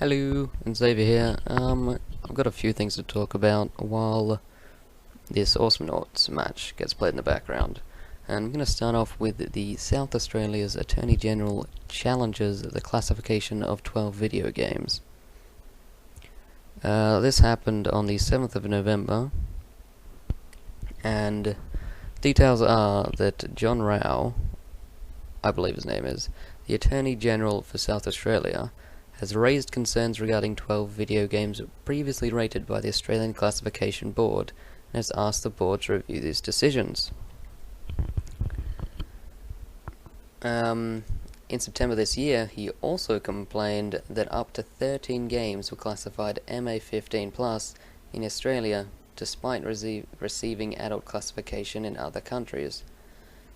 Hello, and Xavier here. I've got a few things to talk about while this Awesome Noughts match gets played in the background. And I'm going to start off with the South Australia's Attorney General challenges the classification of 12 video games. This happened on the 7th of November, and details are that John Rao, I believe his name is, the Attorney General for South Australia, has raised concerns regarding 12 video games previously rated by the Australian Classification Board and has asked the board to review these decisions. In September this year, he also complained that up to 13 games were classified MA15+ in Australia, despite receiving adult classification in other countries.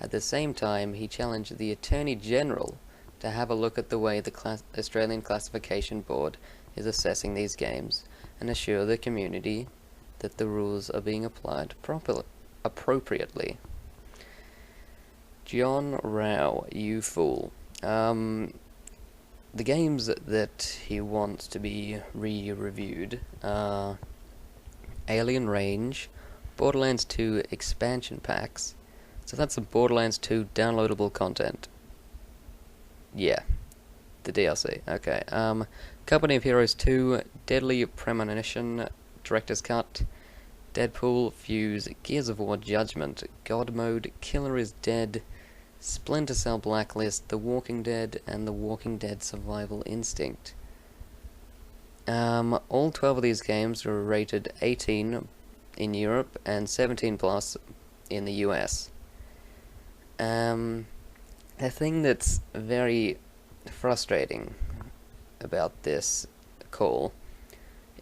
At the same time, he challenged the Attorney General to have a look at the way the Australian Classification Board is assessing these games and assure the community that the rules are being applied appropriately. John Rao, you fool. The games that he wants to be re-reviewed are Alien Range, Borderlands 2 expansion packs, so that's the Borderlands 2 downloadable content. Yeah, the DLC. Okay. Company of Heroes 2, Deadly Premonition, Director's Cut, Deadpool, Fuse, Gears of War Judgment, God Mode, Killer is Dead, Splinter Cell Blacklist, The Walking Dead, and The Walking Dead Survival Instinct. All 12 of these games were rated 18 in Europe and 17+ in the US. The thing that's very frustrating about this call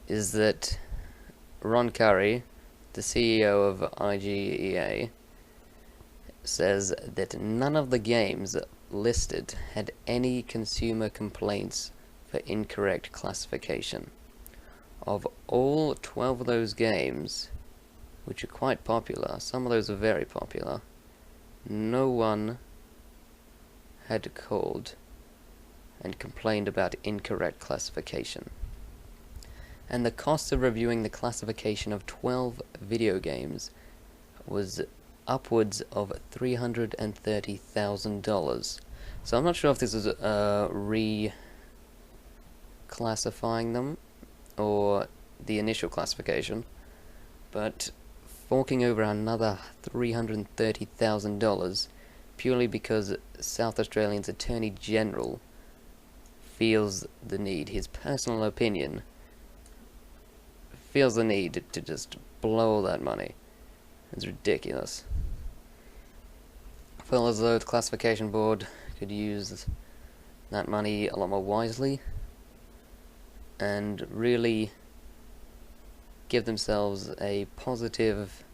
is that Ron Curry, the CEO of IGEA, says that none of the games listed had any consumer complaints for incorrect classification. Of all 12 of those games, which are quite popular, some of those are very popular, no one had called and complained about incorrect classification. And the cost of reviewing the classification of 12 video games was upwards of $330,000. So I'm not sure if this is reclassifying them or the initial classification, but forking over another $330,000 purely because South Australian's Attorney General feels the need, his personal opinion, feels the need to just blow all that money. It's ridiculous. I feel as though the Classification Board could use that money a lot more wisely and really give themselves a positive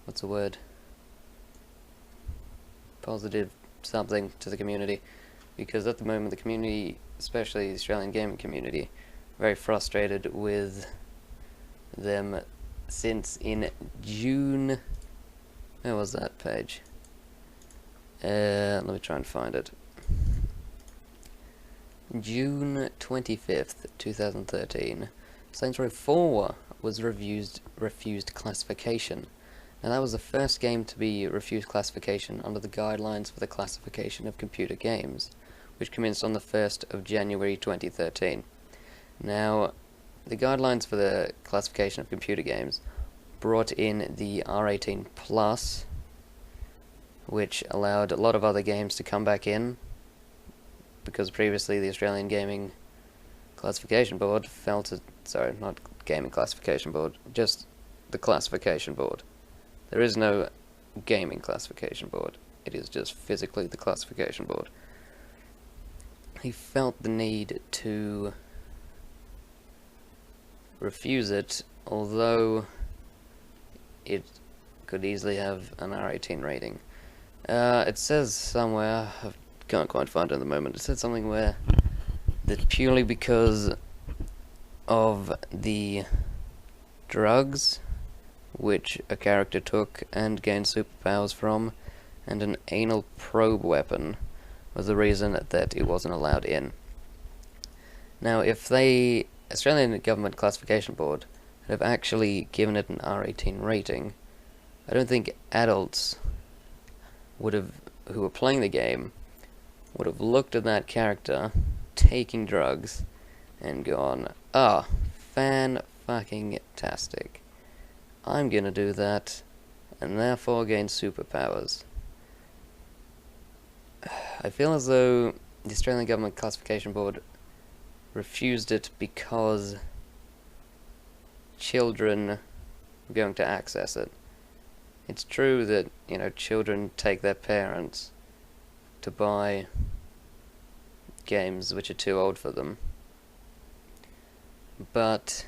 what's the word? Positive something to the community, because at the moment the community, especially the Australian gaming community, very frustrated with them since in June. Where was that page? Let me try and find it. June 25th, 2013, Saints Row 4 was refused classification. Now that was the first game to be refused classification under the guidelines for the classification of computer games, which commenced on the 1st of January 2013. Now, the guidelines for the classification of computer games brought in the R18+, which allowed a lot of other games to come back in, because previously the Australian Gaming Classification Board felt it, sorry, not Gaming Classification Board, just the Classification Board. There is no Gaming Classification Board, it is just physically the Classification Board. He felt the need to refuse it, although it could easily have an R18 rating. It says somewhere, I can't quite find it at the moment, it said something where that purely because of the drugs which a character took and gained superpowers from, and an anal probe weapon, was the reason that it wasn't allowed in. Now, if the Australian Government Classification Board had have actually given it an R18 rating, I don't think adults would have, who were playing the game, would have looked at that character taking drugs and gone, "Ah, fan-fucking-tastic. I'm gonna do that, and therefore gain superpowers." I feel as though the Australian Government Classification Board refused it because children were going to access it. It's true that, you know, children take their parents to buy games which are too old for them, but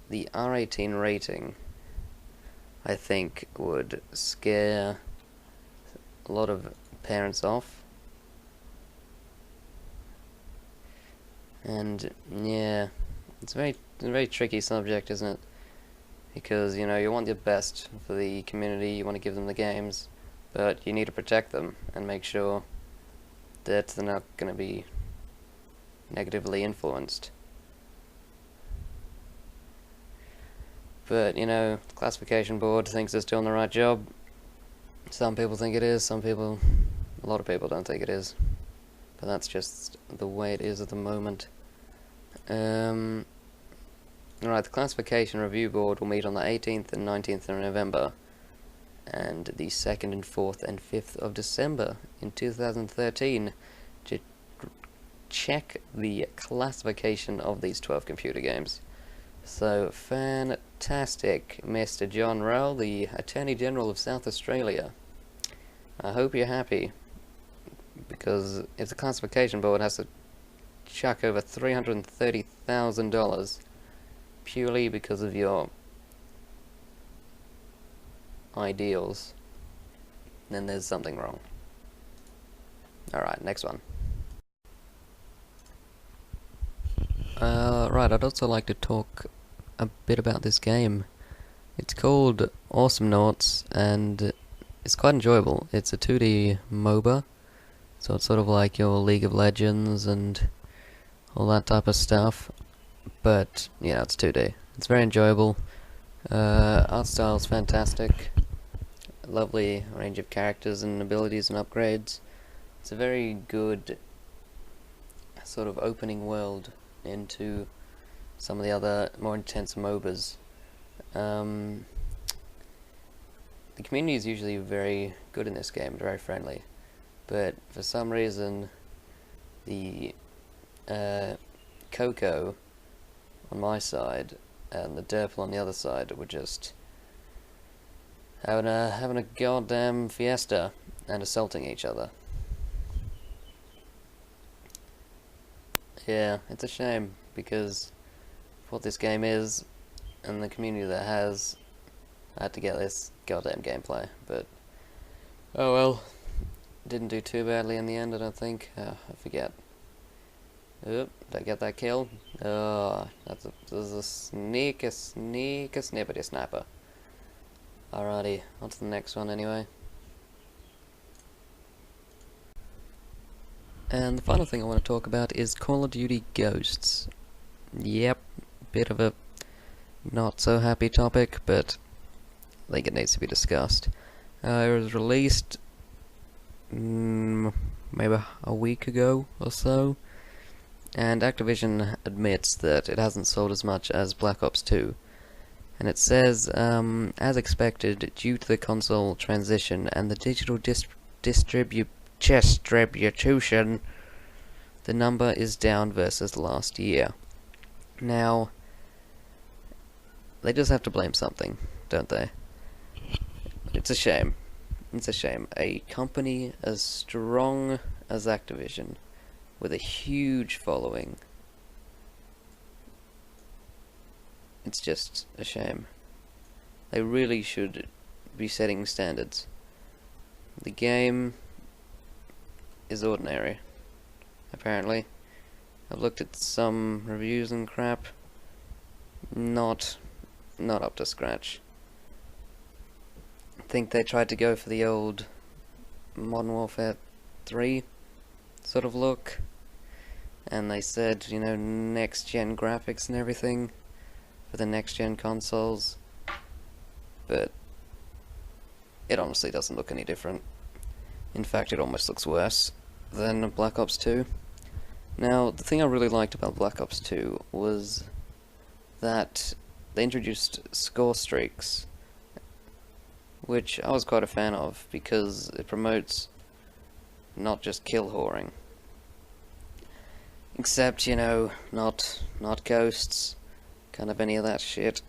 the R18 rating, I think, would scare a lot of parents off. And yeah, it's a very tricky subject, isn't it? Because, you know, you want your best for the community, you want to give them the games, but you need to protect them and make sure that they're not going to be negatively influenced. But, you know, the classification board thinks it's doing the right job. Some people think it is, a lot of people don't think it is. But that's just the way it is at the moment. Alright, the Classification Review Board will meet on the 18th and 19th of November, and the 2nd and 4th and 5th of December in 2013 to check the classification of these 12 computer games. So, fantastic, Mr. John Rowell, the Attorney General of South Australia. I hope you're happy, because if the Classification Board has to chuck over $330,000 purely because of your ideals, then there's something wrong. Alright, next one. Right, I'd also like to talk a bit about this game. It's called Awesome Noughts, and it's quite enjoyable. It's a 2D MOBA, so it's sort of like your League of Legends and all that type of stuff, but yeah, it's 2D. It's very enjoyable. Art style's fantastic. Lovely range of characters and abilities and upgrades. It's a very good sort of opening world into some of the other more intense MOBAs. The community is usually very good in this game, very friendly, but for some reason the Coco on my side and the Derpl on the other side were just having a goddamn fiesta and assaulting each other. Yeah, it's a shame, because what this game is and the community that has, I had to get this goddamn gameplay, but oh well, didn't do too badly in the end, I don't think. I forget. Oop, did I get that kill? Oh, that's a sneaky snippety snapper. Alrighty, on to the next one anyway. And the final thing I want to talk about is Call of Duty Ghosts. Yep, bit of a not so happy topic, but I think it needs to be discussed. It was released maybe a week ago or so, and Activision admits that it hasn't sold as much as Black Ops 2. And it says, as expected, due to the console transition and the digital distribution, the number is down versus last year. Now, they just have to blame something, don't they? It's a shame. It's a shame. A company as strong as Activision, with a huge following, it's just a shame. They really should be setting standards. The game is ordinary, apparently. I've looked at some reviews and crap. Not up to scratch. I think they tried to go for the old Modern Warfare 3 sort of look, and they said, you know, next-gen graphics and everything for the next-gen consoles, but it honestly doesn't look any different. In fact, it almost looks worse than Black Ops 2. Now, the thing I really liked about Black Ops 2 was that they introduced score streaks, which I was quite a fan of, because it promotes not just kill whoring. Except, you know, not ghosts, kind of any of that shit.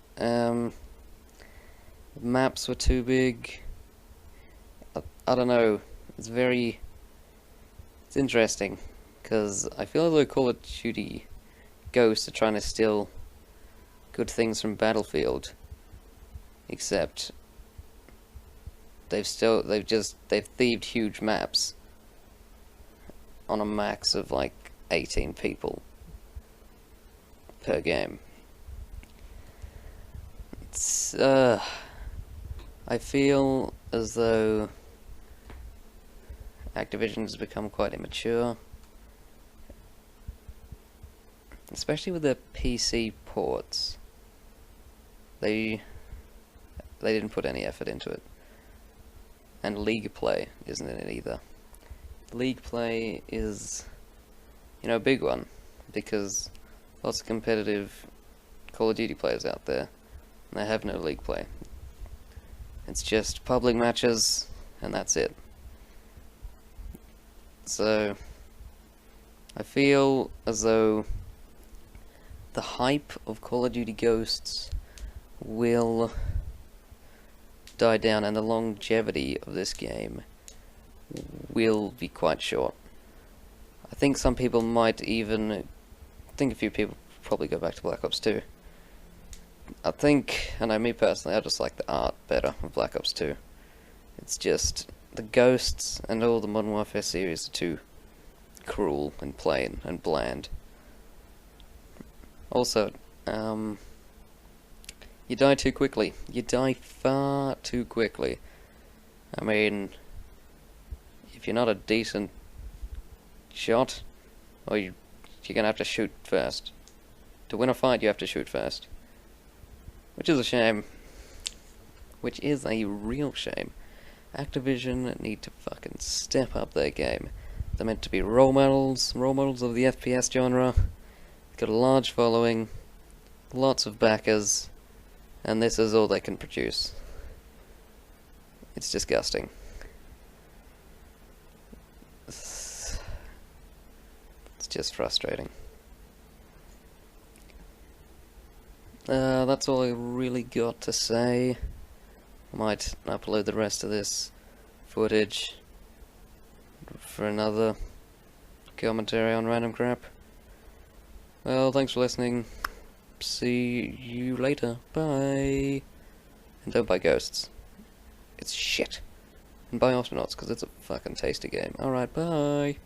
Maps were too big. I don't know, it's interesting, because I feel like Call of Duty Ghosts are trying to steal good things from Battlefield, except they've thieved huge maps on a max of like 18 people per game. It's, I feel as though Activision has become quite immature, especially with their PC ports. They didn't put any effort into it. And League Play isn't in it either. League Play is, you know, a big one, because lots of competitive Call of Duty players out there, and they have no League Play. It's just public matches, and that's it. So, I feel as though the hype of Call of Duty Ghosts will die down, and the longevity of this game will be quite short. I think some people might even... I think a few people probably go back to Black Ops 2. I know me personally, I just like the art better of Black Ops 2. It's just... the ghosts and all the Modern Warfare series are too cruel and plain and bland. Also, you die too quickly. You die far too quickly. I mean, if you're not a decent shot, or you're gonna have to shoot first. To win a fight, you have to shoot first. Which is a shame. Which is a real shame. Activision need to fucking step up their game. They're meant to be role models of the FPS genre. They've got a large following, lots of backers, and this is all they can produce. It's disgusting. It's just frustrating. That's all I really got to say. I might upload the rest of this footage for another commentary on random crap. Well, thanks for listening. See you later. Bye. And don't buy Ghosts. It's shit. And buy Astronauts, because it's a fucking tasty game. Alright, bye.